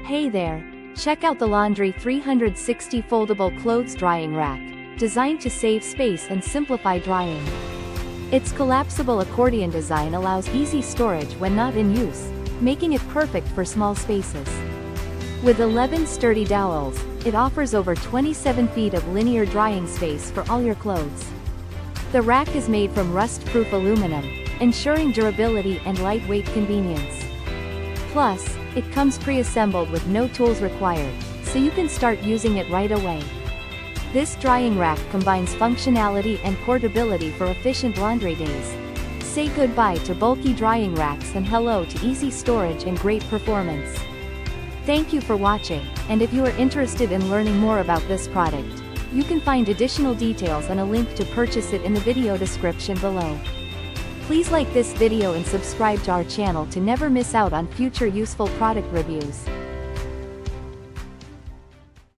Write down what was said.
Hey there! Check out the Laundry 360 Foldable Clothes Drying Rack, designed to save space and simplify drying. Its collapsible accordion design allows easy storage when not in use, making it perfect for small spaces. With 11 sturdy dowels, it offers over 27 feet of linear drying space for all your clothes. The rack is made from rust-proof aluminum, ensuring durability and lightweight convenience. Plus, it comes pre-assembled with no tools required, so you can start using it right away. This drying rack combines functionality and portability for efficient laundry days. Say goodbye to bulky drying racks and hello to easy storage and great performance. Thank you for watching, and if you are interested in learning more about this product, you can find additional details and a link to purchase it in the video description below. Please like this video and subscribe to our channel to never miss out on future useful product reviews.